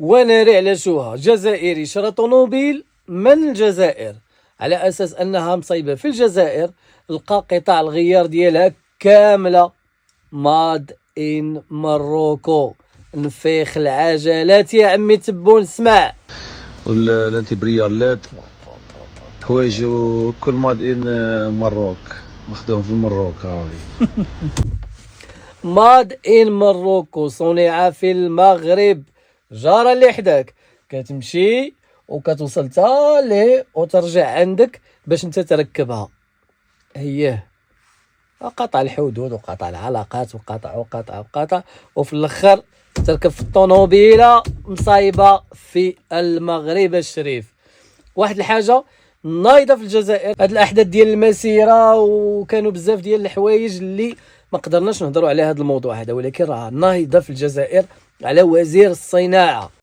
وناري على شوها جزائري شرى طوموبيل من الجزائر على اساس انها مصيبه في الجزائر، لقى قطع الغيار ديالها كامله ماد ان مروكو. نفيخ العجلات يا عمي تبون اسمع. والانتبريالات حوايج كل ماد ان مروك مخدوم في المروك هاوي. ماد ان مروكو صنع في المغرب. جارة اللي حداك كتمشي وكتوصل تا ليه وترجع عندك باش انت تركبها. هيه قطع الحدود وقطع العلاقات وقطع وفي الاخر تركب في الطوموبيله مصايبه في المغرب الشريف. واحد الحاجه نايضه في الجزائر، هاد الاحداث ديال المسيره وكانوا بزاف ديال الحوايج اللي ما قدرناش نهضروا على هذا الموضوع هذا، ولكن راه نايضه في الجزائر على وزير الصناعه.